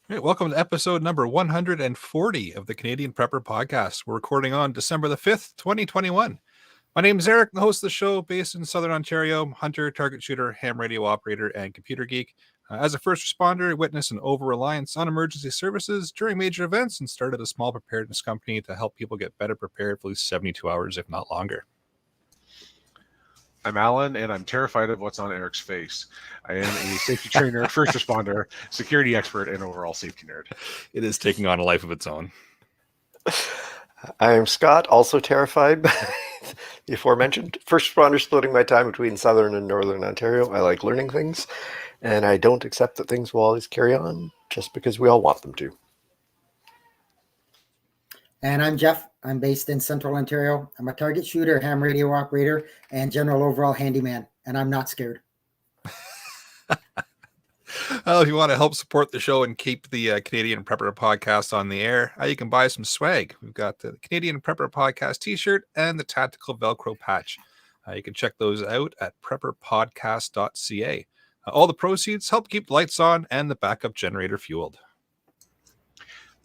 Hey, welcome to episode number 140 of the Canadian Prepper Podcast. We're recording on December the 5th, 2021. My name is Eric, the host of the show based in Southern Ontario, hunter, target shooter, ham radio operator, and computer geek. As a first responder, I witnessed an over-reliance on emergency services during major events and started a small preparedness company to help people get better prepared for at least 72 hours, if not longer. I'm Alan, and I'm terrified of what's on Eric's face. I am a safety trainer, first responder, security expert, and overall safety nerd. It is taking on a life of its own. I'm Scott, also terrified by the aforementioned. First responder, splitting my time between Southern and Northern Ontario. I like learning things, and I don't accept that things will always carry on just because we all want them to. And I'm Jeff. I'm based in Central Ontario. I'm a target shooter, ham radio operator, and general overall handyman, and I'm not scared. Well, if you want to help support the show and keep the Canadian Prepper Podcast on the air, you can buy some swag. We've got the Canadian Prepper Podcast t-shirt and the tactical Velcro patch. You can check those out at prepperpodcast.ca. All the proceeds help keep the lights on and the backup generator fueled.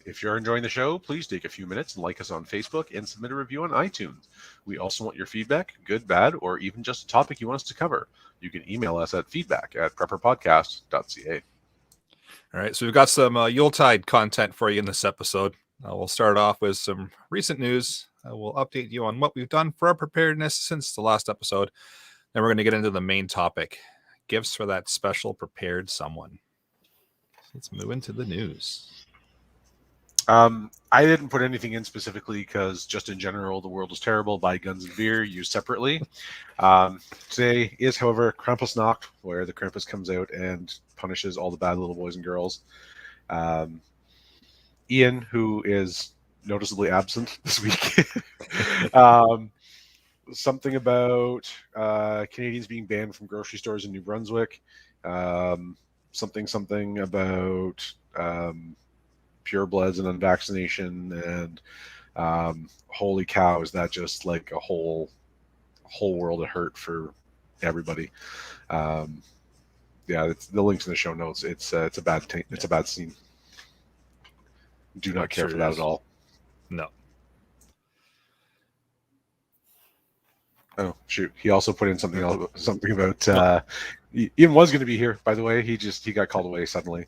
If you're enjoying the show, please take a few minutes and like us on Facebook and submit a review on iTunes. We also want your feedback, good, bad, or even just a topic you want us to cover. You can email us at feedback@prepperpodcast.ca. All right, so we've got some Yuletide content for you in this episode. We'll start off with some recent news. We'll update you on what we've done for our preparedness since the last episode. Then we're going to get into the main topic, gifts for that special prepared someone. So let's move into the news. I didn't put anything in specifically because just in general, the world is terrible. Buy guns and beer, used separately. Today is, however, Krampusnacht, where the Krampus comes out and punishes all the bad little boys and girls. Ian, who is noticeably absent this week. Something about Canadians being banned from grocery stores in New Brunswick. Something about purebloods and unvaccination, and holy cow, is that just like a whole world of hurt for everybody. Yeah, it's the links in the show notes. It's a bad scene. Do not care for that at all. No. Oh shoot! He also put in something about Ian was going to be here. By the way, he got called away suddenly.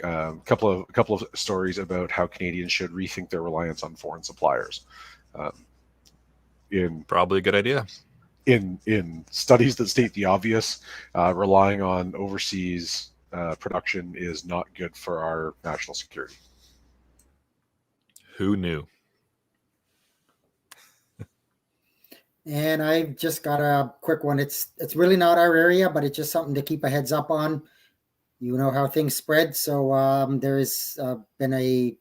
Couple of stories about how Canadians should rethink their reliance on foreign suppliers. Probably a good idea. In studies that state the obvious, relying on overseas production is not good for our national security. Who knew? And I've just got a quick one. It's really not our area, but it's just something to keep a heads up on. You know how things spread. So there's been a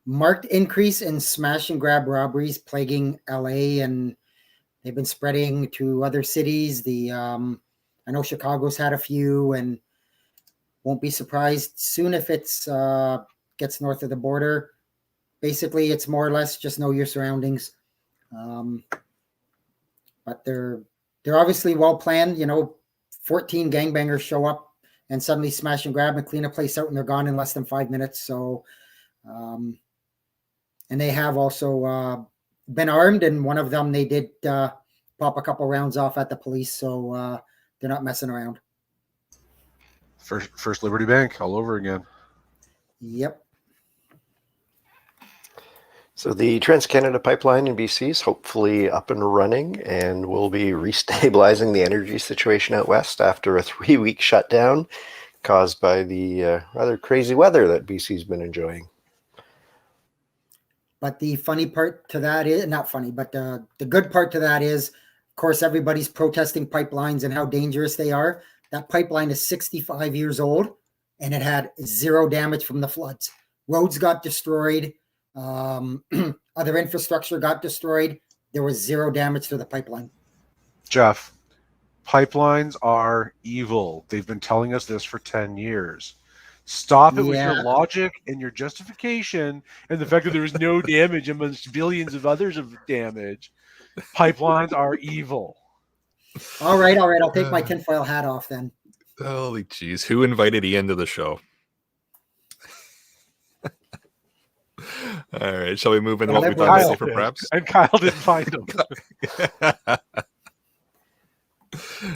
marked increase in smash and grab robberies plaguing LA, and they've been spreading to other cities. I know Chicago's had a few, and won't be surprised soon if it's gets north of the border. Basically, it's more or less just know your surroundings. But they're obviously well planned. 14 gangbangers show up and suddenly smash and grab and clean a place out, and they're gone in less than 5 minutes. So, and they have also been armed, and one of them, they did pop a couple rounds off at the police. So they're not messing around. First Liberty Bank all over again. Yep. So the Trans-Canada Pipeline in BC is hopefully up and running, and will be restabilizing the energy situation out west after a 3-week shutdown caused by the rather crazy weather that BC's been enjoying. But the funny part to that is, not funny, but the good part to that is, of course, everybody's protesting pipelines and how dangerous they are. That pipeline is 65 years old, and it had zero damage from the floods. Roads got destroyed. Other infrastructure got destroyed. There was zero damage to the pipeline. Jeff, pipelines are evil. They've been telling us this for 10 years. Stop it with your logic and your justification and the fact that there was no damage amongst billions of others of damage. Pipelines are evil. All right. I'll take my tinfoil hat off then. Holy jeez. Who invited Ian to the show? All right. Shall we move into what we've done lately for preps? And Kyle didn't find him.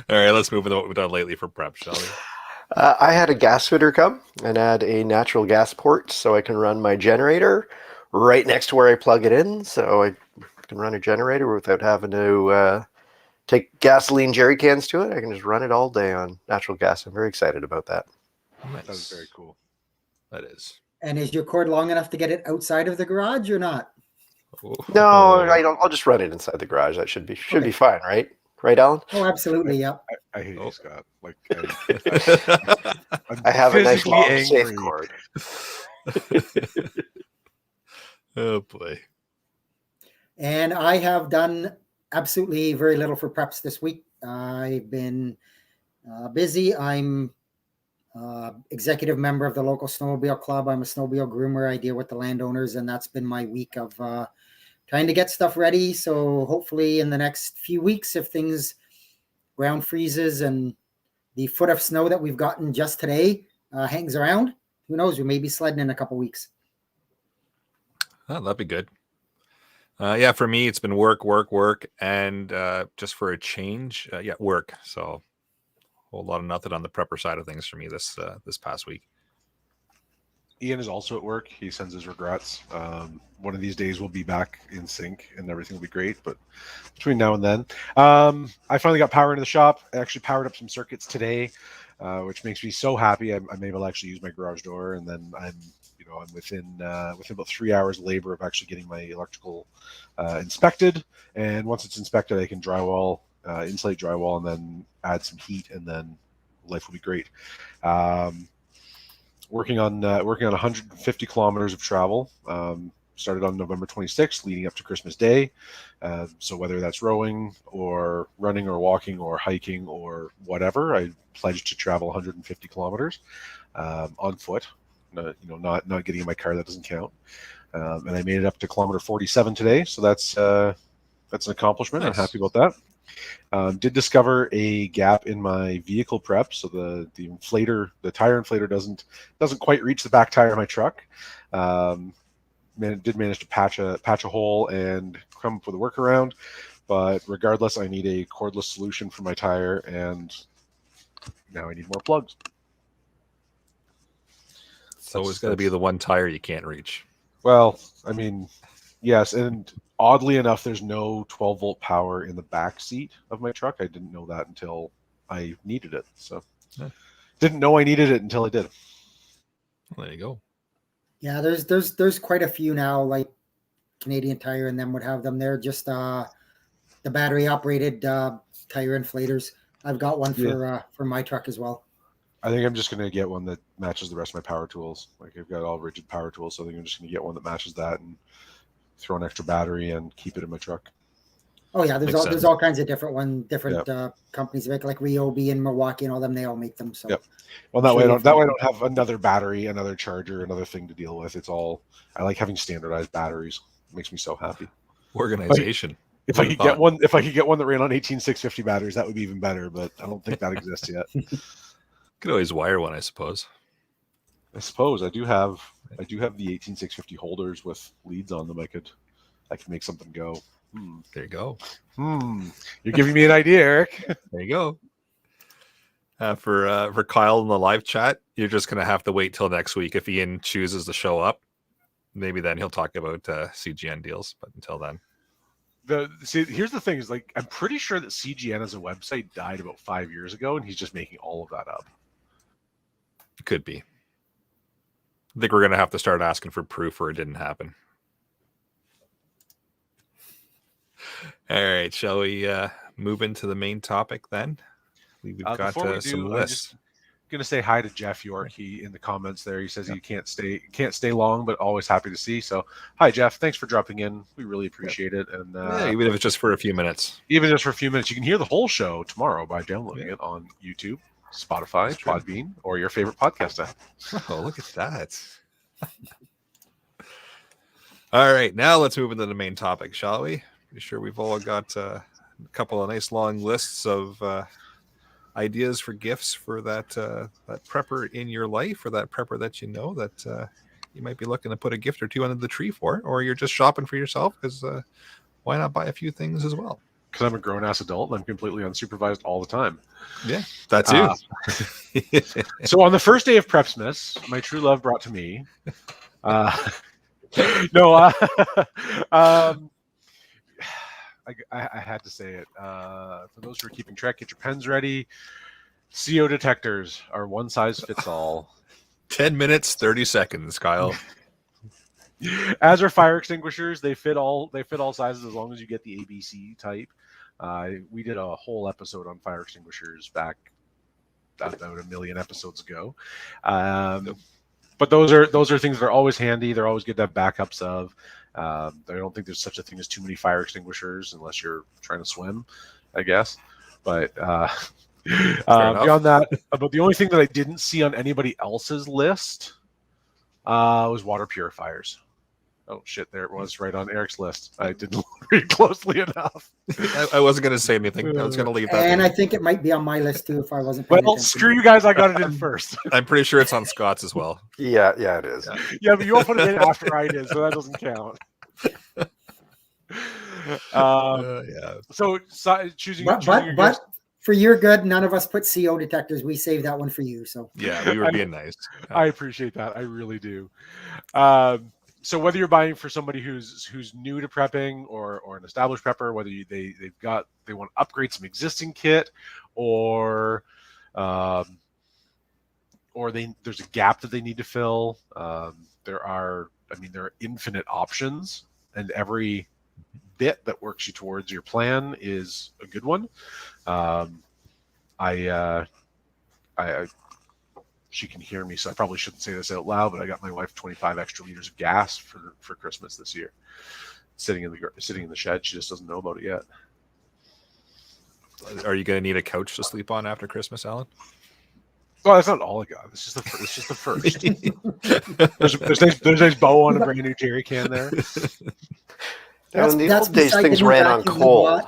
All right. Let's move into what we've done lately for preps, shall we? I had a gas fitter come and add a natural gas port so I can run my generator right next to where I plug it in. So I can run a generator without having to take gasoline jerry cans to it. I can just run it all day on natural gas. I'm very excited about that. Nice. That was very cool. That is. And is your cord long enough to get it outside of the garage or not? No, I don't. I'll just run it inside the garage. That should be fine, right? Right, Alan? Oh, absolutely. Yeah. I hate you, Scott. Like, I have a nice long angry. safe cord. Oh boy. And I have done absolutely very little for preps this week. I've been busy. I'm executive member of the local snowmobile club. I'm a snowmobile groomer. I deal with the landowners, and that's been my week of trying to get stuff ready. So hopefully in the next few weeks, if things ground freezes and the foot of snow that we've gotten just today hangs around, who knows, we may be sledding in a couple weeks. Oh, that'd be good. Yeah, for me, it's been work, and just for a change, work. So a whole lot of nothing on the prepper side of things for me this past week. Ian is also at work. He sends his regrets. One of these days we'll be back in sync and everything will be great. But between now and then, I finally got power into the shop. I actually powered up some circuits today, which makes me so happy. I'm able to actually use my garage door, and then I'm within about 3 hours labor of actually getting my electrical inspected. And once it's inspected, I can drywall, insulate drywall, and then add some heat, and then life will be great. Working on 150 kilometers of travel. Started on November 26th, leading up to Christmas Day. So whether that's rowing or running or walking or hiking or whatever, I pledged to travel 150 kilometers on foot. Not getting in my car, that doesn't count. And I made it up to kilometer 47 today, so that's an accomplishment. Nice. I'm happy about that. Did discover a gap in my vehicle prep, so the tire inflator doesn't quite reach the back tire of my truck. Did manage to patch a hole and come up with a workaround, but regardless, I need a cordless solution for my tire, and now I need more plugs. It's always got to be the one tire you can't reach. Well, I mean, yes, and oddly enough, there's no 12-volt power in the back seat of my truck. I didn't know that until I needed it. So, didn't know I needed it until I did. Well, there you go. Yeah, there's quite a few now, like Canadian Tire and them would have them. They're just the battery operated tire inflators. I've got one for my truck as well. I think I'm just going to get one that matches the rest of my power tools. Like, I've got all rigid power tools, so I think I'm just going to get one that matches that and throw an extra battery and keep it in my truck. Oh yeah, there's all kinds of different companies make, like Ryobi in Milwaukee and all them. They all make them. So yep. Well, that way I don't have another battery, another charger, another thing to deal with. It's all, I like having standardized batteries. It makes me so happy. Organization. If I could get one that ran on 18650 batteries, that would be even better. But I don't think that exists yet. Could always wire one, I suppose. I suppose I do have the 18650 holders with leads on them. I could make something go. There you go. You're giving me an idea, Eric. There you go. For Kyle in the live chat, you're just gonna have to wait till next week. If Ian chooses to show up, maybe then he'll talk about CGN deals. But until then, here's the thing: is like, I'm pretty sure that CGN as a website died about 5 years ago, and he's just making all of that up. Could be. I think we're going to have to start asking for proof or it didn't happen. All right. Shall we move into the main topic then? We've got some lists. I'm just going to say hi to Jeff York. He in the comments there. He says he can't stay long, but always happy to see. So hi, Jeff. Thanks for dropping in. We really appreciate it. And even if it's just for a few minutes. Even just for a few minutes. You can hear the whole show tomorrow by downloading it on YouTube, Spotify, Podbean, or your favorite podcast app. Oh, look at that. All right, now let's move into the main topic, shall we? Pretty sure we've all got a couple of nice long lists of ideas for gifts for that that prepper in your life, or that prepper that you know that you might be looking to put a gift or two under the tree for, or you're just shopping for yourself, because why not buy a few things as well? Because I'm a grown-ass adult and I'm completely unsupervised all the time. Yeah, that's you. So on the first day of Prepsmas, my true love brought to me. No, I had to say it. For those who are keeping track, get your pens ready. CO detectors are one size fits all. 10 minutes, 30 seconds, Kyle. As are fire extinguishers. They fit all sizes as long as you get the ABC type. We did a whole episode on fire extinguishers back about 1 million episodes ago. But those are things that are always handy. They're always good to have backups of. I don't think there's such a thing as too many fire extinguishers unless you're trying to swim, I guess. But beyond that, but the only thing that I didn't see on anybody else's list was water purifiers. Oh shit! There it was, right on Eric's list. I didn't read closely enough. I wasn't going to say anything. I was going to leave that. And I think it might be on my list too if I wasn't. Well, screw you guys! I got it in first. I'm pretty sure it's on Scott's as well. Yeah, it is. Yeah, but you all put it in after I did, so that doesn't count. Yeah. So choosing. But for your good, none of us put CO detectors. We saved that one for you. So yeah, we were being nice. I appreciate that. I really do. So whether you're buying for somebody who's new to prepping or an established prepper, whether they want to upgrade some existing kit, or there's a gap that they need to fill, there are infinite options, and every bit that works you towards your plan is a good one. She can hear me, so I probably shouldn't say this out loud, but I got my wife 25 extra liters of gas for Christmas this year, sitting in the shed. She just doesn't know about it yet. Are you going to need a couch to sleep on after Christmas, Alan? Well, that's not all I got. It's just the first. there's nice bow on a brand new jerry can there. In the old days, things ran on coal.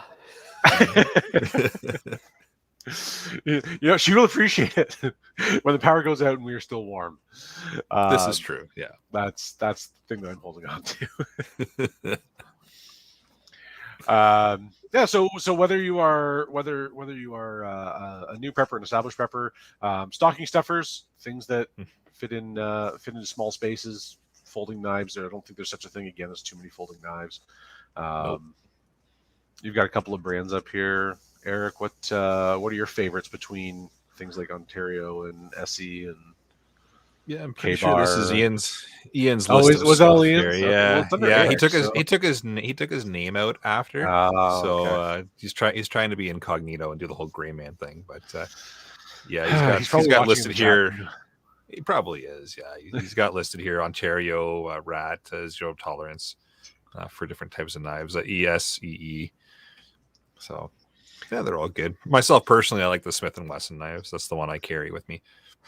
She will appreciate it when the power goes out and we are still warm. This is true. Yeah, that's the thing that I'm holding on to. So whether you are a new prepper, an established prepper, stocking stuffers, things that fit into small spaces, folding knives. I don't think there's such a thing again as too many folding knives. Nope. You've got a couple of brands up here. Eric, what are your favorites between things like Ontario and SE and Yeah, I'm pretty sure this is Ian's Oh, list. was that all Ian's? Yeah, Well, yeah. Eric, He took his name out after, okay. he's trying to be incognito and do the whole gray man thing. But He's he's probably got watching listed the here. chat. He probably is. Yeah, he's got listed here Ontario, RAT, zero tolerance for different types of knives, ES, EE. So yeah, they're all good. Myself personally, I like the Smith & Wesson knives. That's the one I carry with me.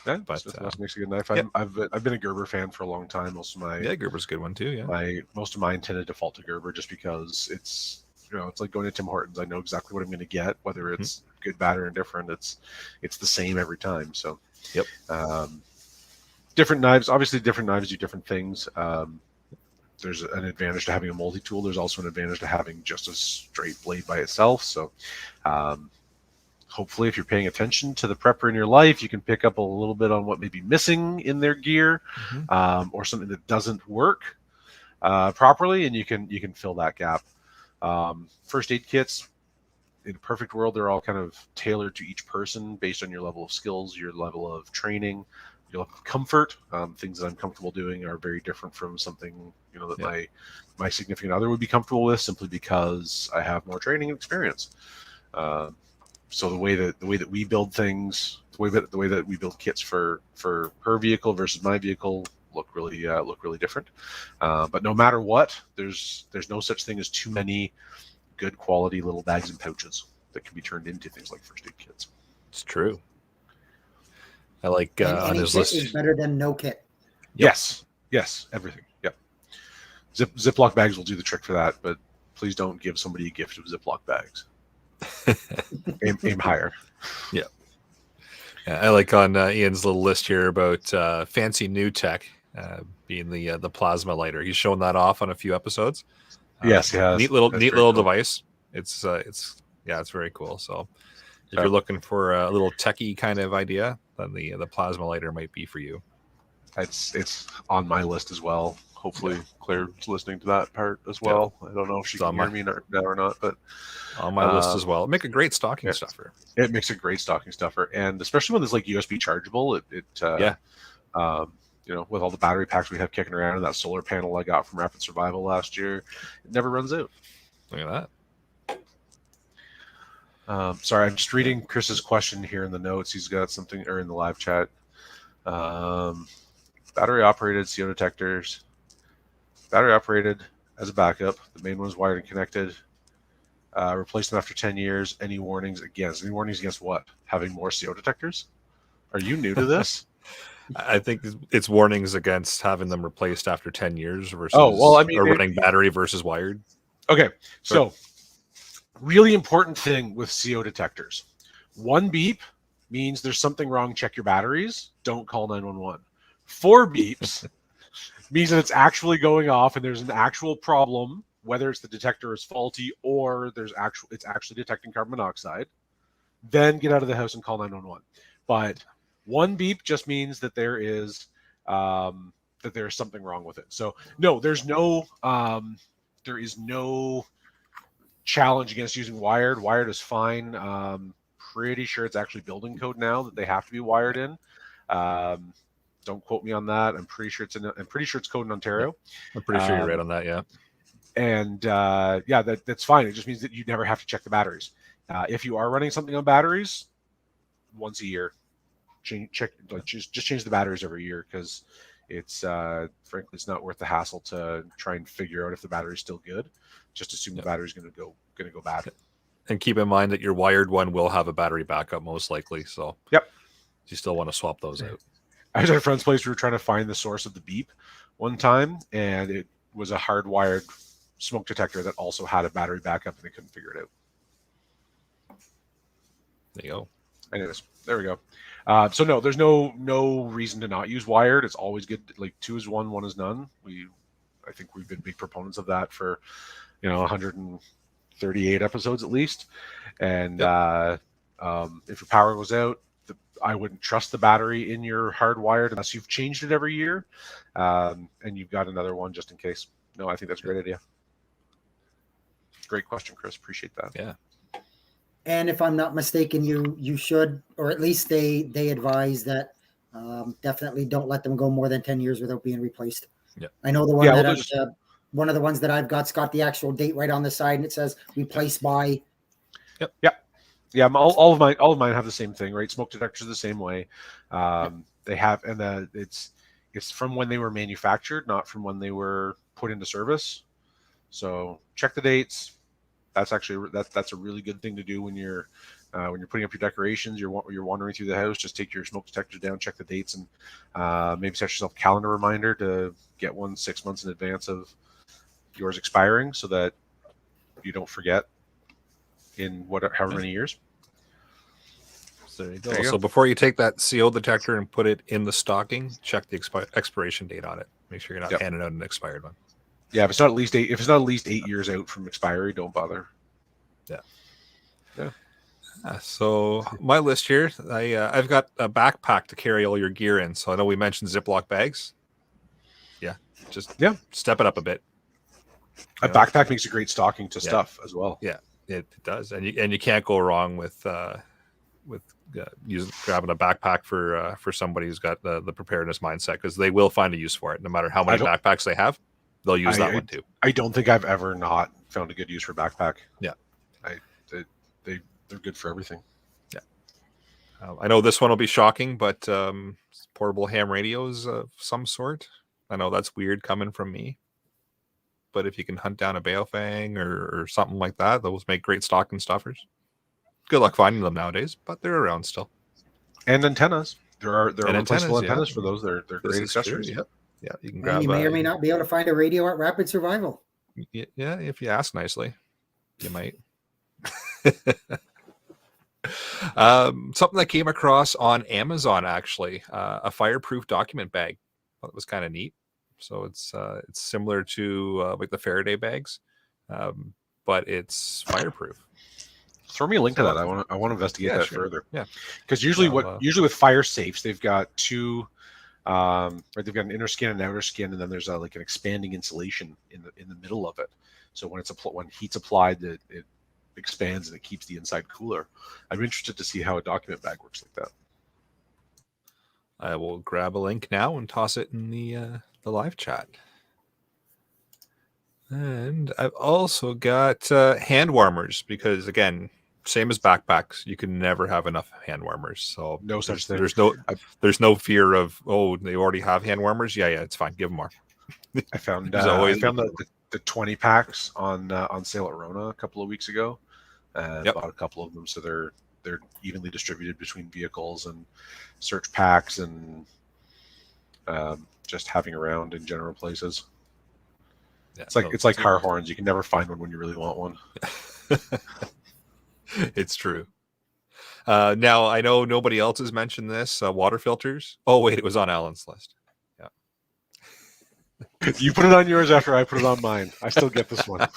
Yeah, but Smith makes a good knife. Yep. I've been a Gerber fan for a long time. Gerber's a good one too. Yeah, most of mine tend to default to Gerber just because it's like going to Tim Hortons. I know exactly what I'm going to get, whether it's good, bad, or indifferent. It's the same every time. So yep. Different knives. Obviously, different knives do different things. There's an advantage to having a multi-tool. There's also an advantage to having just a straight blade by itself. So hopefully, if you're paying attention to the prepper in your life, you can pick up a little bit on what may be missing in their gear, or something that doesn't work properly, and you can fill that gap. First aid kits, in a perfect world, they're all kind of tailored to each person based on your level of skills, your level of training, your level of comfort. Things that I'm comfortable doing are very different from something that my significant other would be comfortable with, simply because I have more training and experience. So the way that we build things, the way that we build kits for her vehicle versus my vehicle look really different. But no matter what, there's no such thing as too many good quality little bags and pouches that can be turned into things like first aid kits. It's true. I like on his kit list. is better than no kit. Yes, everything. Yep. Ziploc bags will do the trick for that, but please don't give somebody a gift of Ziploc bags. aim higher. Yeah. Yeah, I like on Ian's little list here about fancy new tech being the plasma lighter. He's shown that off on a few episodes. Yes, he has. Neat little That's neat very little cool. device. It's it's very cool. So if Yep. you're looking for a little techie kind of idea, then the plasma lighter might be for you. It's on my list as well. Hopefully Claire's listening to that part as well. I don't know if she It's can on hear my- me now or not, but On my list as well. Make a great stocking yeah. stuffer. it makes a great stocking stuffer, and especially when it's like USB chargeable. With all the battery packs we have kicking around and that solar panel I got from Rapid Survival last year, it never runs out. Look at that. Sorry, I'm just reading Chris's question here in the notes. He's got something, or in the live chat. Battery operated CO detectors. Battery operated as a backup. The main one's wired and connected. Replace them after 10 years. Any warnings against? Any warnings against what? Having more CO detectors? Are you new to this? I think it's warnings against having them replaced after 10 years versus or running battery versus wired. Okay, so really important thing with CO detectors. 1 beep means there's something wrong, check your batteries. Don't call 911. 4 beeps means that it's actually going off and there's an actual problem, whether it's the detector is faulty or it's actually detecting carbon monoxide. Then get out of the house and call 911. But 1 beep just means that there is something wrong with it. So no, there is no challenge against using wired. Wired is fine. Pretty sure it's actually building code now that they have to be wired in. Don't quote me on that. I'm pretty sure it's code in Ontario. I'm pretty sure you're right on that. Yeah. And that's fine. It just means that you never have to check the batteries. If you are running something on batteries, once a year, just change the batteries every year, because it's frankly it's not worth the hassle to try and figure out if the battery's still good. Just assume the battery's going to go bad. And keep in mind that your wired one will have a battery backup most likely. So you still want to swap those out. I was at a friend's place. We were trying to find the source of the beep one time, and it was a hardwired smoke detector that also had a battery backup, and they couldn't figure it out. There you go. Anyways, there we go. So no, there's no reason to not use wired. It's always good. Like 2 is 1, 1 is none. I think we've been big proponents of that for 138 episodes at least. And if your power goes out, I wouldn't trust the battery in your hardwired unless you've changed it every year, and you've got another one just in case. No, I think that's a great idea. Great question, Chris. Appreciate that. Yeah. And if I'm not mistaken, you should, or at least they advise that definitely don't let them go more than 10 years without being replaced. Yeah. I know the one one of the ones that I've got's got the actual date right on the side, and it says replaced by. Yep. Yeah. All of mine have the same thing, right? Smoke detectors are the same way. They have, and it's from when they were manufactured, not from when they were put into service. So check the dates. That's actually that's a really good thing to do when you're putting up your decorations. You're wandering through the house. Just take your smoke detectors down, check the dates, and maybe set yourself a calendar reminder to get one 6 months in advance of yours expiring, so that you don't forget in however many years. So there you go. So before you take that CO detector and put it in the stocking, check the expiration date on it. Make sure you're not handing out an expired one. Yeah, if it's not at least 8 years out from expiry, don't bother. Yeah. So my list here, I've got a backpack to carry all your gear in. So I know we mentioned Ziploc bags. Yeah, just step it up a bit. A backpack makes a great stocking to stuff as well. Yeah, it does, and you can't go wrong with grabbing a backpack for somebody who's got the preparedness mindset, because they will find a use for it no matter how many backpacks they have. They'll use that one too. I don't think I've ever not found a good use for backpack. Yeah, they're good for everything. Yeah, I know this one will be shocking, but portable ham radios of some sort. I know that's weird coming from me, but if you can hunt down a Baofeng or something like that, those make great stocking stuffers. Good luck finding them nowadays, but they're around still. And antennas. There are replaceable antennas for those. They're great accessories. Yep. Yeah, you can grab. And you may or may not be able to find a radio at Rapid Survival. Yeah, if you ask nicely, you might. Something that came across on Amazon, actually, a fireproof document bag. Thought it was kind of neat. So it's similar to like the Faraday bags, but it's fireproof. Throw me a link to that. I want to investigate that further. Yeah, because usually with fire safes, they've got two, right? They've got an inner skin and an outer skin, and then there's like an expanding insulation in the middle of it. So when heat's applied, it expands and it keeps the inside cooler. I'm interested to see how a document bag works like that. I will grab a link now and toss it in the live chat. And I've also got hand warmers because, again, same as backpacks, you can never have enough hand warmers. So no such thing. There's no fear of, oh, they already have hand warmers. Yeah, it's fine. Give them more. I found the 20 packs on sale at Rona a couple of weeks ago. Bought a couple of them, so they're evenly distributed between vehicles and search packs and just having around in general places. Yeah, it's like car horns. You can never find one when you really want one. It's true. Now, I know nobody else has mentioned this. Water filters. Oh, wait, it was on Alan's list. Yeah. You put it on yours after I put it on mine. I still get this one.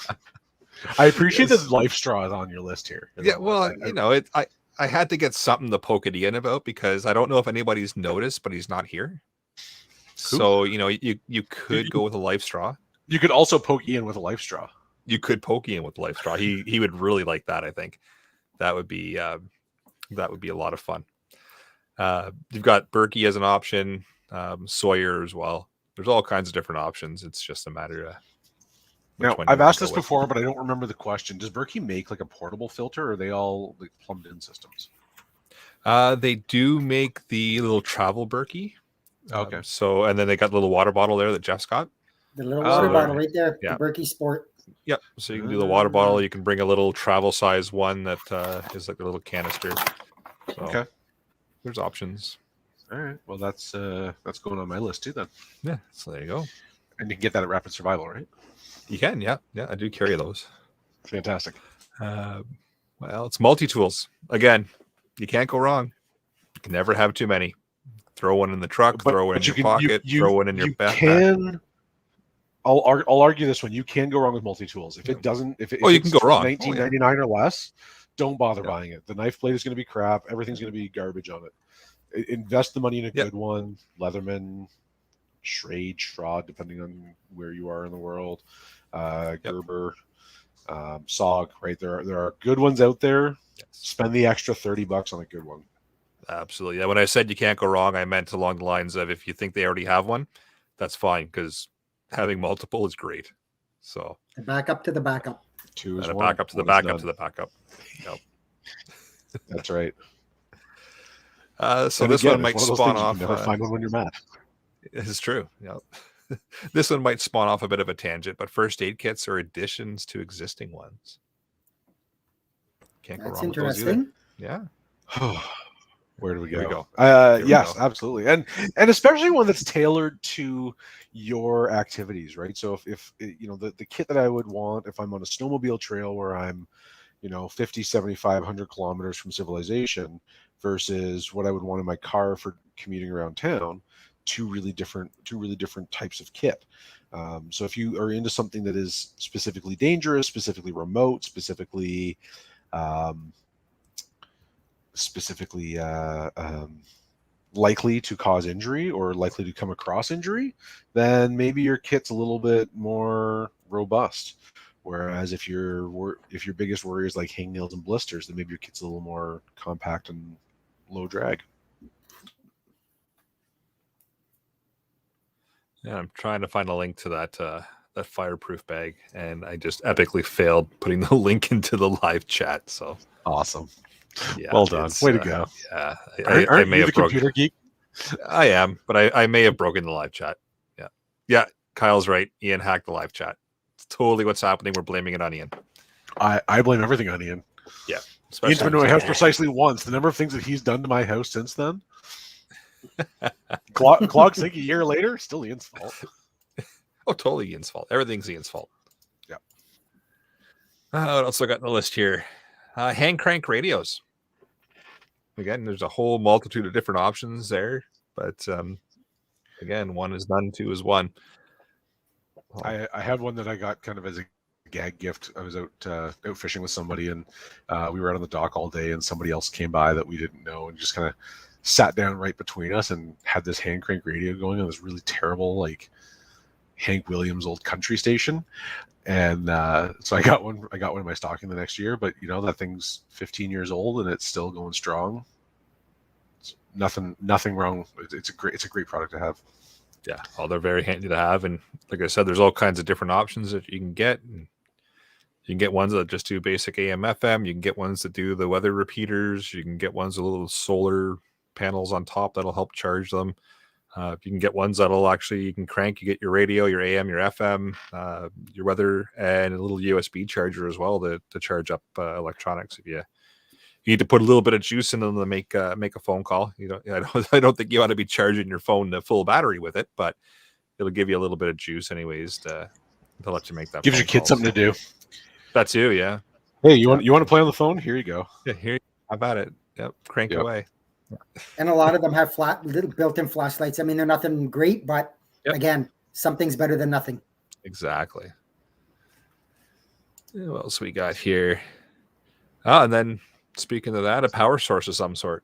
I appreciate that life straw is on your list here. Yeah, well, I had to get something to poke at Ian about because I don't know if anybody's noticed, but he's not here. Cool. So, you could go with a life straw. You could also poke Ian with a life straw. You could poke Ian with a life straw. He would really like that, I think. That would be a lot of fun. You've got Berkey as an option, Sawyer as well. There's all kinds of different options. It's just a matter of now, I've asked this before, but I don't remember the question. Does Berkey make like a portable filter, or are they all like plumbed in systems? They do make the little travel Berkey. Okay. And then they got the little water bottle there that Jeff's got. The little water bottle right there. Yeah. The Berkey Sport. Yep. So you can do the water bottle. You can bring a little travel size one that is like a little canister. So okay. There's options. All right. Well, that's going on my list too then. Yeah. So there you go. And you can get that at Rapid Survival, right? You can. Yeah. Yeah. I do carry those. Fantastic. Well, it's multi-tools. Again, you can't go wrong. You can never have too many. Throw one in the truck, throw one in your pocket, throw one in your backpack. I'll argue this one. You can go wrong with multi-tools. If it doesn't, if you can go wrong. $19.99 or less, don't bother buying it. The knife blade is going to be crap. Everything's going to be garbage on it. Invest the money in a good one. Leatherman, Schrade, Schrad, depending on where you are in the world. Gerber, SOG, right? There are good ones out there. Yes. Spend the extra $30 on a good one. Absolutely. Yeah, when I said you can't go wrong, I meant along the lines of if you think they already have one, that's fine because having multiple is great. So the backup to the backup. Two is one. Backup to the backup to the backup. Yep. That's right. So this one might spawn off. You never find one when you're mad. It's true. Yep. This one might spawn off a bit of a tangent, but first aid kits are additions to existing ones. Can't go wrong with those either. Yeah. Where do we Here go? we go. Yes, absolutely, and especially one that's tailored to your activities, right? So if the kit that I would want if I'm on a snowmobile trail where I'm 50, 75, 100 kilometers from civilization versus what I would want in my car for commuting around town, two really different types of kit. So if you are into something that is specifically dangerous, specifically remote, specifically likely to cause injury or likely to come across injury, then maybe your kit's a little bit more robust. Whereas if your biggest worry is like hangnails and blisters, then maybe your kit's a little more compact and low drag. Yeah, I'm trying to find a link to that fireproof bag, and I just epically failed putting the link into the live chat. So awesome. Yeah, well done. Way to go. Yeah. I may have broken. Computer geek? I am, but I may have broken the live chat. Yeah. Yeah. Kyle's right. Ian hacked the live chat. It's totally what's happening. We're blaming it on Ian. I blame everything on Ian. Yeah. Ian's been to my house precisely once. The number of things that he's done to my house since then. Clog sink a year later, still Ian's fault. Oh, totally Ian's fault. Everything's Ian's fault. Yeah. What else I got in the list here? Hand crank radios. again, there's a whole multitude of different options there, but again, one is none, two is one. I had one that I got kind of as a gag gift. I was out fishing with somebody, and we were out on the dock all day, and somebody else came by that we didn't know, and just kind of sat down right between us and had this hand crank radio going on this really terrible, like Hank Williams old country station. And so I got one in my stocking the next year, but that thing's 15 years old and it's still going strong. It's nothing wrong. It's a great product to have. Yeah, they're very handy to have, and like I said, there's all kinds of different options that you can get. And you can get ones that just do basic AM FM. You can get ones that do the weather repeaters. You can get ones with little solar panels on top that'll help charge them. You can get ones that'll actually, you can crank, you get your radio, your AM, your FM, your weather, and a little USB charger as well to charge up electronics. If you need to put a little bit of juice in them to make a phone call. I don't think you ought to be charging your phone to full battery with it, but it'll give you a little bit of juice anyways to let you make that. Gives your kids something to do. That's you, yeah. Hey, you want to play on the phone? Here you go. Yeah, here. How about it? Yep, crank away. And a lot of them have little built-in flashlights. I mean, they're nothing great, but again, something's better than nothing. Exactly. What else we got here? And then speaking of that, a power source of some sort.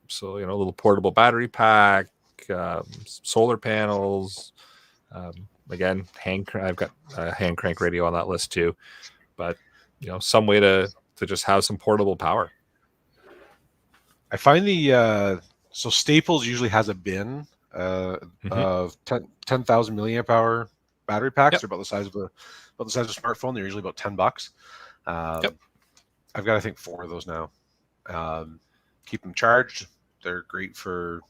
So, a little portable battery pack, solar panels. Again, I've got a hand crank radio on that list too. But, some way to just have some portable power. I find so Staples usually has a bin of 10,000 milliamp hour battery packs. They're about the size of a smartphone. They're usually about $10. I've got, I think, 4 of those now. Keep them charged. They're great for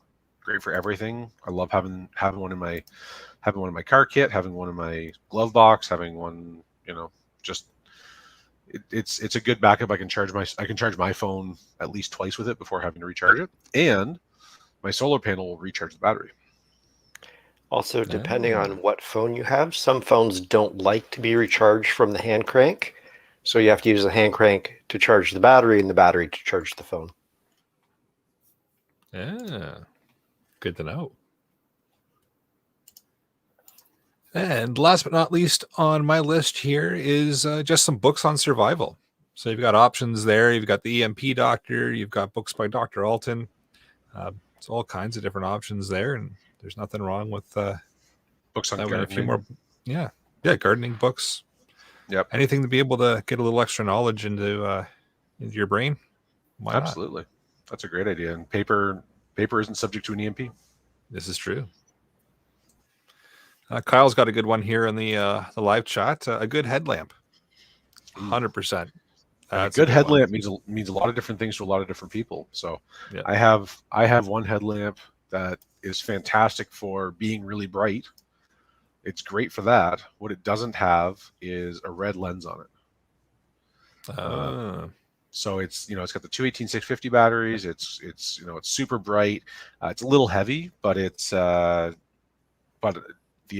everything. I love having one in my car kit, having one in my glove box, having one, just. It's a good backup. I can charge my phone at least twice with it before having to recharge it, and my solar panel will recharge the battery. Also, depending on what phone you have, some phones don't like to be recharged from the hand crank, so you have to use the hand crank to charge the battery and the battery to charge the phone. Yeah, good to know. And last but not least on my list here is just some books on survival. So you've got options there. You've got the EMP Doctor. You've got books by Dr. Alton. It's all kinds of different options there, and there's nothing wrong with books on gardening. A few more, gardening books. Yep. Anything to be able to get a little extra knowledge into your brain. Why Absolutely, that's a great idea. And paper isn't subject to an EMP. This is true. Kyle's got a good one here in the live chat. A good headlamp, 100%. A good headlamp means a lot of different things to a lot of different people. So I have one headlamp that is fantastic for being really bright. It's great for that. What it doesn't have is a red lens on it. So it's got the two 18650 batteries. It's super bright. It's a little heavy, but the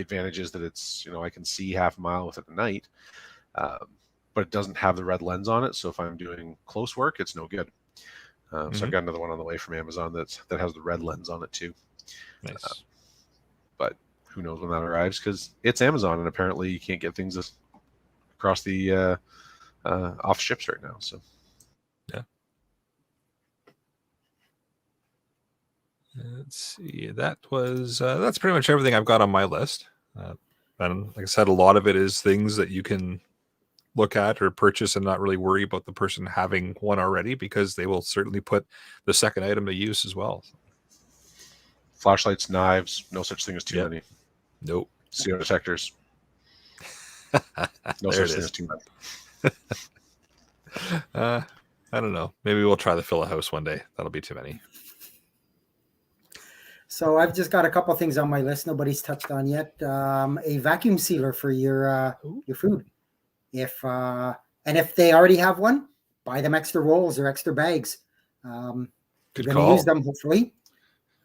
advantage is that it's, I can see half a mile with it at night, but it doesn't have the red lens on it. So if I'm doing close work, it's no good. So I've got another one on the way from Amazon that has the red lens on it too. Nice. But who knows when that arrives, because it's Amazon and apparently you can't get things across the off ships right now. So yeah. Let's see. That's pretty much everything I've got on my list. And like I said, a lot of it is things that you can look at or purchase and not really worry about the person having one already, because they will certainly put the second item to use as well. Flashlights, knives, no such thing as too many. Nope. CO detectors. No such thing as too many. I don't know. Maybe we'll try the fill a house one day. That'll be too many. So I've just got a couple things on my list nobody's touched on yet. A vacuum sealer for your food. If they already have one, buy them extra rolls or extra bags. You're going to use them hopefully.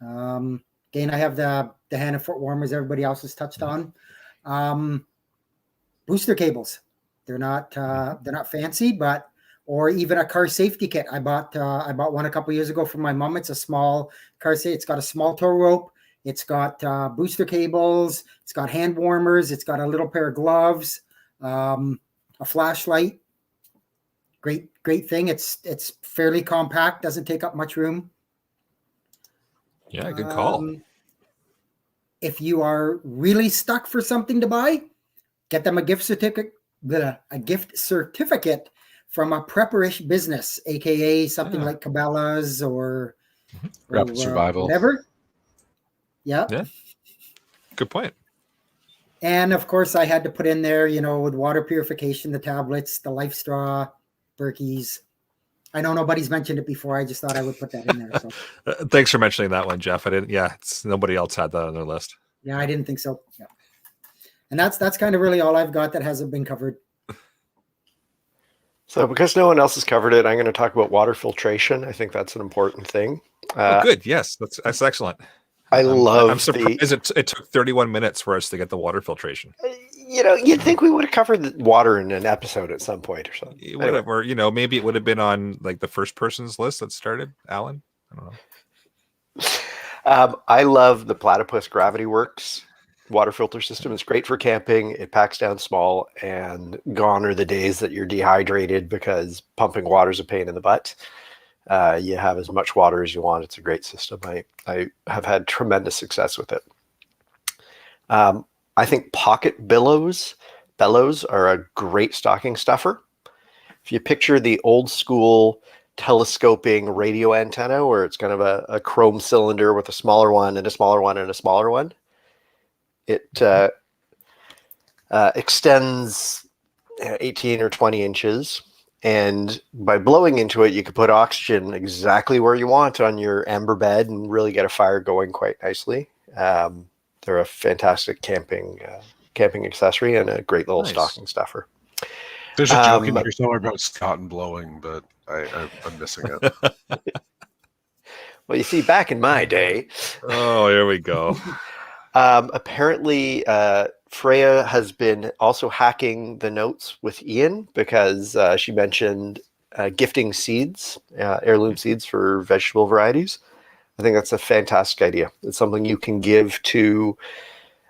Again, I have the hand and foot warmers everybody else has touched on. Booster cables. They're not fancy, but or even a car safety kit. I bought one a couple years ago from my mom. It's a small car safety. It's got a small tow rope. It's got booster cables. It's got hand warmers. It's got a little pair of gloves, a flashlight. Great thing. It's fairly compact. Doesn't take up much room. Yeah, good call. If you are really stuck for something to buy, get them a gift certificate. From a prepperish business, aka something like Cabela's or Rapid Survival, whatever. Yeah. Good point. And of course, I had to put in there, with water purification, the tablets, the Life Straw, Berkeys. I know nobody's mentioned it before. I just thought I would put that in there. So. Thanks for mentioning that one, Jeff. I didn't. Yeah, nobody else had that on their list. Yeah, I didn't think so. Yeah, and that's kind of really all I've got that hasn't been covered. So because no one else has covered it, I'm going to talk about water filtration. I think that's an important thing. Good. Yes, that's excellent. I'm surprised it took 31 minutes for us to get the water filtration. You'd think we would have covered the water in an episode at some point or something. Whatever, maybe it would have been on like the first person's list that started, Alan. I don't know. I love the Platypus Gravity Works water filter system. It's great for camping. It packs down small, and gone are the days that you're dehydrated because pumping water is a pain in the butt. You have as much water as you want. It's a great system. I have had tremendous success with it. I think pocket bellows are a great stocking stuffer. If you picture the old school telescoping radio antenna where it's kind of a chrome cylinder with a smaller one and a smaller one and a smaller one, it extends 18 or 20 inches. And by blowing into it, you can put oxygen exactly where you want on your amber bed and really get a fire going quite nicely. They're a fantastic camping accessory and a great little stocking stuffer. There's a joke in here somewhere about cotton blowing, but I'm missing it. Well, you see, back in my day. Oh, here we go. Apparently, Freya has been also hacking the notes with Ian because she mentioned gifting seeds, heirloom seeds for vegetable varieties. I think that's a fantastic idea. It's something you can give to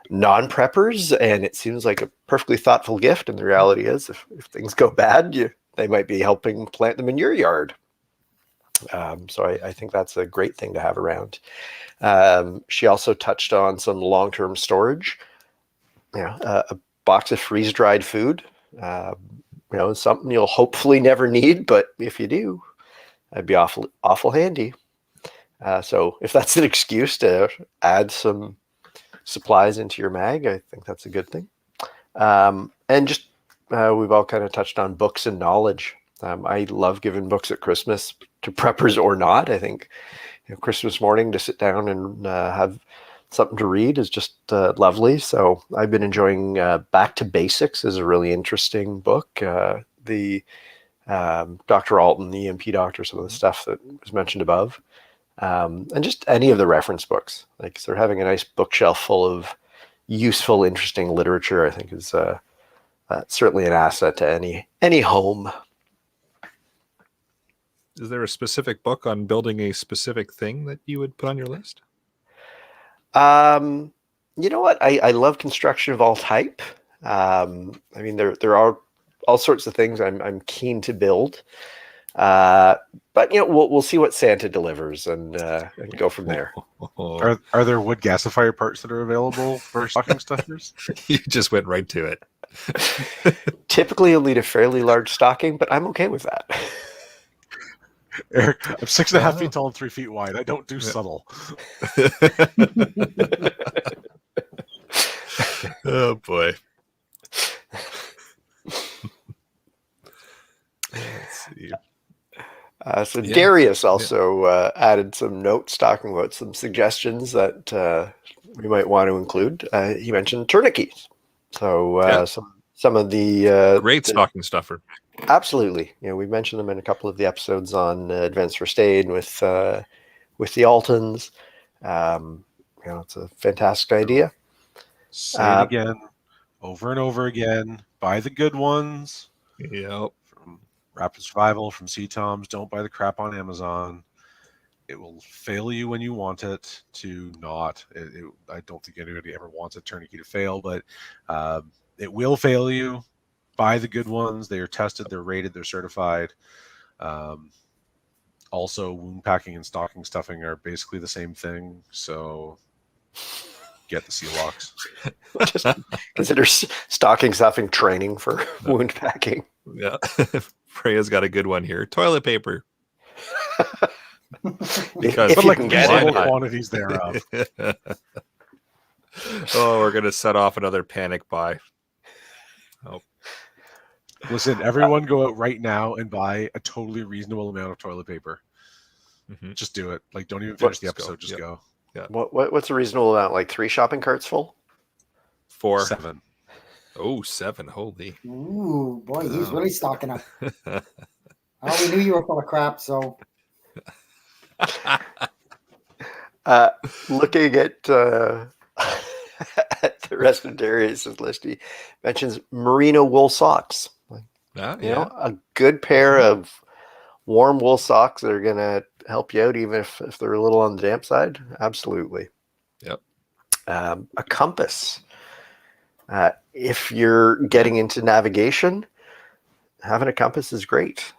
non-preppers, and it seems like a perfectly thoughtful gift. And the reality is, if things go bad, they might be helping plant them in your yard. So I think that's a great thing to have around. She also touched on some long-term storage. A box of freeze-dried food. Something you'll hopefully never need, but if you do, that'd be awful handy. So if that's an excuse to add some supplies into your mag, I think that's a good thing. And just we've all kind of touched on books and knowledge. I love giving books at Christmas to preppers or not. I think Christmas morning to sit down and have something to read is just lovely. So I've been enjoying Back to Basics is a really interesting book. The Dr. Alton, the EMP doctor, some of the stuff that was mentioned above. And just any of the reference books. Like, so having a nice bookshelf full of useful, interesting literature, I think is certainly an asset to any home. Is there a specific book on building a specific thing that you would put on your list? You know what? I love construction of all type. I mean, there are all sorts of things I'm keen to build. But we'll see what Santa delivers and go from there. Are there wood gasifier parts that are available for stocking stuffers? You just went right to it. Typically, you'll need a fairly large stocking, but I'm okay with that. Eric, I'm 6.5 feet tall and 3 feet wide. I don't do subtle. Oh boy. Let's see. Darius also added some notes talking about some suggestions that we might want to include. He mentioned tourniquets. So some of the great stocking stuffer. Absolutely. We mentioned them in a couple of the episodes on Advanced First Aid with the Altons. It's a fantastic idea. Say it again, over and over again. Buy the good ones. Yep. Rapid Survival from Sea Toms. Don't buy the crap on Amazon. It will fail you when you want it to not. I don't think anybody ever wants a tourniquet to fail, but it will fail you. Buy the good ones. They are tested, they're rated, they're certified. Also, wound packing and stocking stuffing are basically the same thing, so get the seal locks. Just consider stocking stuffing training for wound packing. Yeah. Freya's got a good one here. Toilet paper. Because if But you like can get reasonable it. quantities thereof. Oh, we're gonna set off another panic buy. Oh, Listen, everyone go out right now and buy a totally reasonable amount of toilet paper. mhm. Just do it. Like, don't even finish the Let's go. episode. Just Yep. go. What's a reasonable amount? Like 3 shopping carts full? 4. 7. Oh, 7. Holy. Ooh, boy, he's Oh. really stocking up. Oh, we knew you were full of crap, so Looking at at the rest of Darius's list, he mentions merino wool socks. Yeah, You know, a good pair of warm wool socks that are going to help you out, even if they're a little on the damp side. Absolutely. Yep. A compass. If you're getting into navigation, having a compass is great.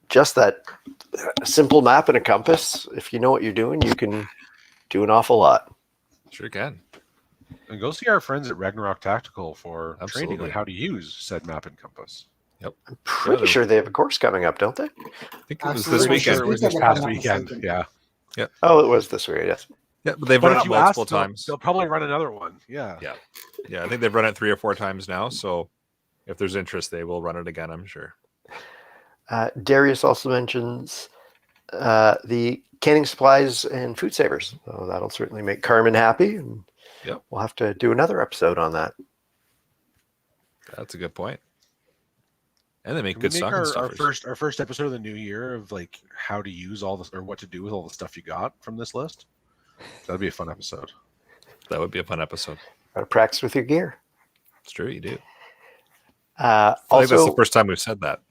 Just that simple map and a compass, if you know what you're doing, you can do an awful lot. Sure can. And go see our friends at Ragnarok Tactical for training Absolutely. on how to use said map and compass. I'm pretty sure they have a course coming up, don't they? I think it was Absolutely. this Pretty sure weekend. it was this Weekend, if past I'm not weekend. mistaken. Yeah. Oh, it was this week, yes. Yeah, but they've But run if it you multiple ask, times. they'll probably run another one. Yeah. Yeah, I think they've run it 3 or 4 times now. So if there's interest, they will run it again, I'm sure. Darius also mentions the canning supplies and food savers. So that'll certainly make Carmen happy. And Yep. we'll have to do another episode on that. That's a good point. And they make Can good we make stocking our stuffers. first episode of the new year of like how to use all this or what to do with all the stuff you got from this list? That'd be a fun episode. That would be a fun episode. Gotta practice with your gear. It's true, you do. I think that's Also, the first time we've said that.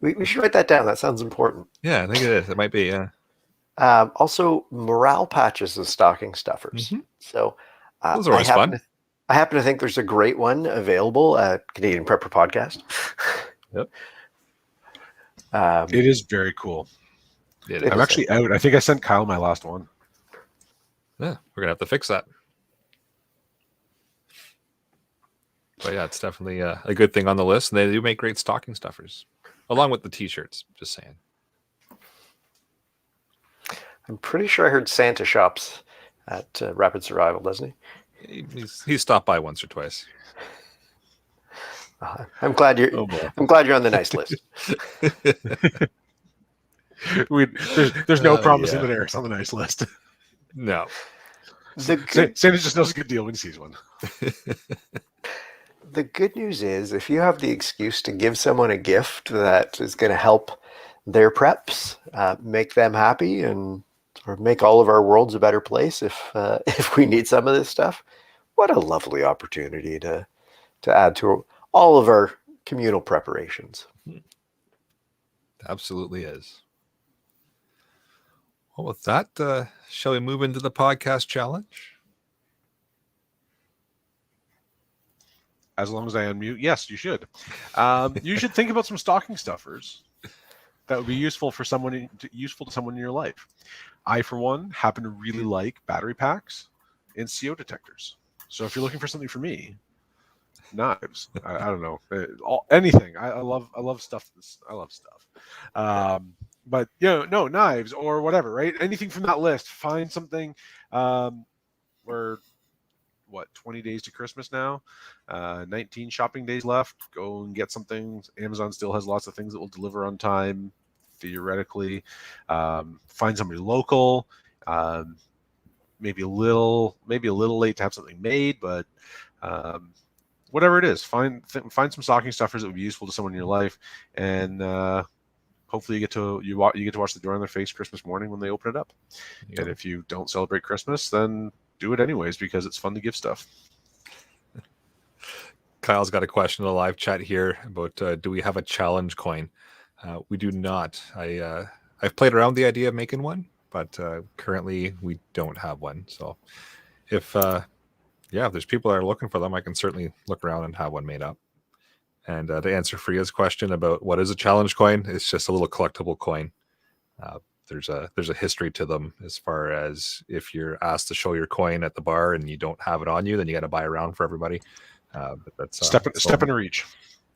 we should write that down. That sounds important. Yeah, I think it is. It might be, yeah. Also, morale patches and stocking stuffers. Mhm. So Those are always fun. I happen to think there's a great one available at Canadian Prepper Podcast. Yep. It is very cool. It It is. I'm is. actually out. I think I sent Kyle my last one. Yeah, we're going to have to fix that. But yeah, it's definitely a good thing on the list. And they do make great stocking stuffers, along with the T-shirts, just saying. I'm pretty sure I heard Santa shops at Rapid Survival, doesn't he? He's stopped by once or twice. I'm glad you're. Oh boy. I'm glad you're on the nice list. There's no promising yeah. that Eric's on the nice list. No. Santa just knows a good deal when he sees one. The good news is, if you have the excuse to give someone a gift that is going to help their preps, make them happy, and sort of make all of our worlds a better place, if we need some of this stuff, what a lovely opportunity to add to all of our communal preparations. Absolutely is. Well, with that, shall we move into the podcast challenge? As long as I unmute, yes, you should. You should think about some stocking stuffers that would be useful to someone in your life. I, for one, happen to really like battery packs and CO detectors. So if you're looking for something for me, knives. I don't know, anything. I love stuff. I love stuff. But no knives or whatever, right? Anything from that list. Find something. We're 20 days to Christmas now. 19 shopping days left. Go and get something. Amazon still has lots of things that will deliver on time. Theoretically, find somebody local. Maybe a little late to have something made, but whatever it is, find some stocking stuffers that would be useful to someone in your life, and hopefully you get to watch the door on their face Christmas morning when they open it up. Yeah. And if you don't celebrate Christmas, then do it anyways because it's fun to give stuff. Kyle's got a question in the live chat here about do we have a challenge coin? We do not. I've played around the idea of making one, but currently we don't have one. So if there's people that are looking for them, I can certainly look around and have one made up. And to answer Freya's question about what is a challenge coin, it's just a little collectible coin. There's a history to them as far as if you're asked to show your coin at the bar and you don't have it on you, then you got to buy a round for everybody. But that's step in reach.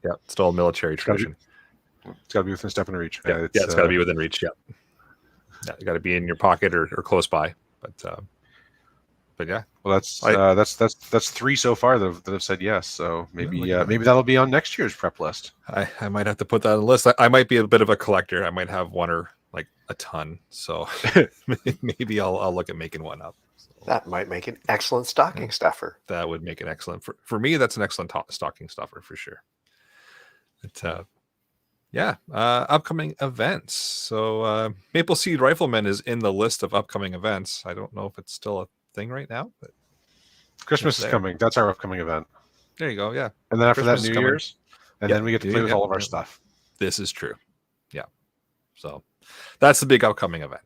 Yeah, still a military tradition. It's got to be within step and reach. Yeah, it's got to be within reach. Yeah, you got to be in your pocket or close by. But yeah, well, that's 3 so far that have said yes. So maybe that'll be on next year's prep list. I might have to put that on the list. I might be a bit of a collector. I might have one or like a ton. So maybe I'll look at making one up. So, that might make an excellent stocking stuffer. That would make an excellent for me. That's an excellent stocking stuffer for sure. But upcoming events. So Maple Seed Rifleman is in the list of upcoming events. I don't know if it's still a thing right now, but Christmas is coming. That's our upcoming event. There you go. Yeah. And then after Christmas that, New Year's. And then we get to play with all of our stuff. This is true. Yeah. So that's the big upcoming event.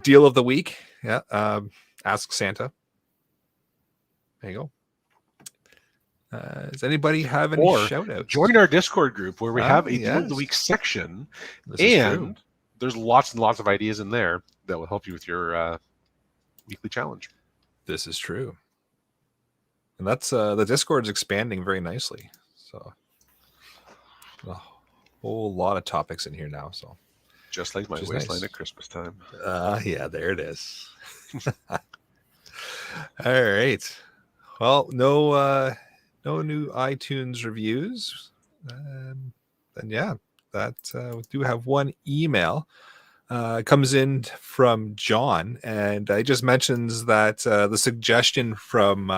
Deal of the week. Yeah. Ask Santa. There you go. Does anybody have any shout outs? Join our Discord group where we have a Deal of the Week section. And there's lots and lots of ideas in there that will help you with your weekly challenge. This is true. And that's the Discord's expanding very nicely. So a whole lot of topics in here now. So just like my waistline at Christmas time. Yeah, there it is. All right. Well, no new iTunes reviews. And yeah, that we do have one email. Comes in from John, and he just mentions that the suggestion from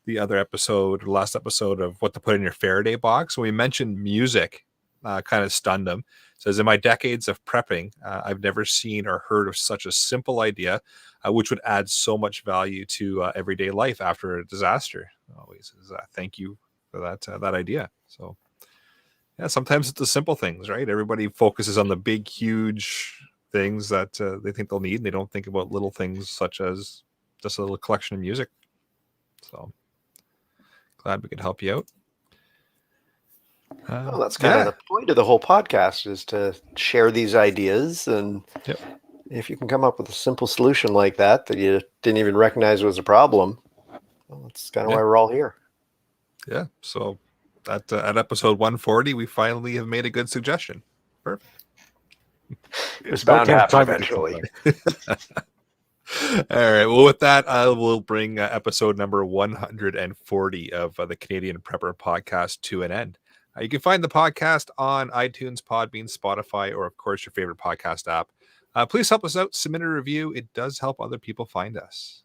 the last episode of what to put in your Faraday box. When we mentioned music, kind of stunned him. Says, in my decades of prepping, I've never seen or heard of such a simple idea, which would add so much value to everyday life after a disaster. Always says, thank you for that idea. So yeah, sometimes it's the simple things, right? Everybody focuses on the big, huge things that they think they'll need, and they don't think about little things such as just a little collection of music. So glad we could help you out. Well, that's kind of the point of the whole podcast, is to share these ideas. And if you can come up with a simple solution like that you didn't even recognize was a problem, well, that's kind of why we're all here. Yeah. So at episode 140, we finally have made a good suggestion. Perfect. It's bound to happen eventually. All right. Well, with that, I will bring episode number 140 of the Canadian Prepper Podcast to an end. You can find the podcast on iTunes, Podbean, Spotify, or, of course, your favorite podcast app. Please help us out. Submit a review. It does help other people find us.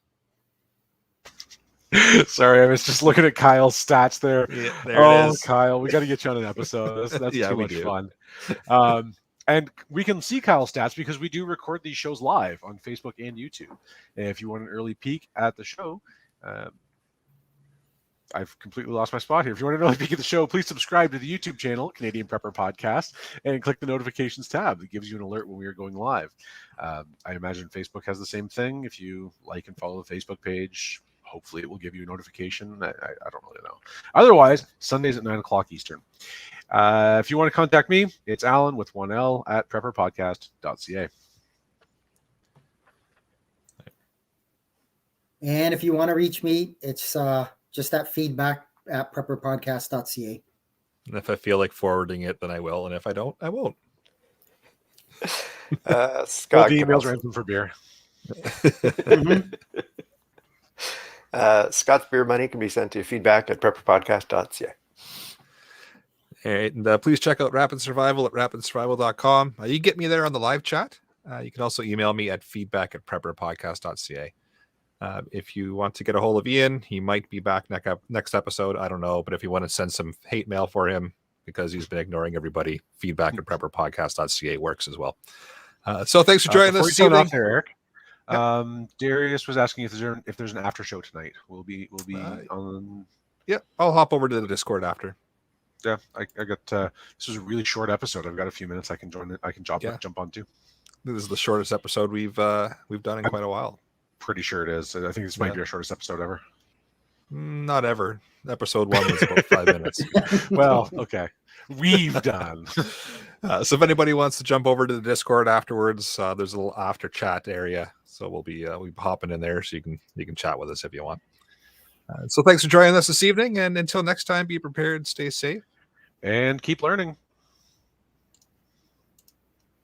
Sorry, I was just looking at Kyle's stats there. Yeah, there it is. Kyle, we got to get you on an episode. That's too much fun. And we can see Kyle's stats because we do record these shows live on Facebook and YouTube. And if you want an early peek at the show, I've completely lost my spot here. If you want an early peek at the show, please subscribe to the YouTube channel, Canadian Prepper Podcast, and click the notifications tab. That gives you an alert when we are going live. I imagine Facebook has the same thing. If you like and follow the Facebook page, hopefully it will give you a notification. I don't really know. Otherwise, Sundays at 9 o'clock Eastern. If you want to contact me, it's Alan with 1L at prepperpodcast.ca. And if you want to reach me, it's just that feedback at prepperpodcast.ca. And if I feel like forwarding it, then I will. And if I don't, I won't. Scott, the emails ransom for beer. Scott's beer money can be sent to feedback at prepperpodcast.ca. All right, and please check out Rapid Survival at rapidsurvival.com. You get me there on the live chat. You can also email me at feedback@prepperpodcast.ca. If you want to get a hold of Ian, he might be back next episode. I don't know, but if you want to send some hate mail for him because he's been ignoring everybody, feedback@prepperpodcast.ca works as well. So thanks for joining us this evening. Eric. Darius was asking if there's an after show tonight. We'll be on. Yeah, I'll hop over to the Discord after. Yeah, I got this was a really short episode. I've got a few minutes. I can join it. I can jump on too. This is the shortest episode we've done in quite a while. Pretty sure it is. I think this might be our shortest episode ever. Not ever. Episode 1 was about 5 minutes. Well, okay. We've done. So if anybody wants to jump over to the Discord afterwards, there's a little after chat area. So we'll be hopping in there, so you can chat with us if you want. So thanks for joining us this evening, and until next time, be prepared, stay safe, and keep learning.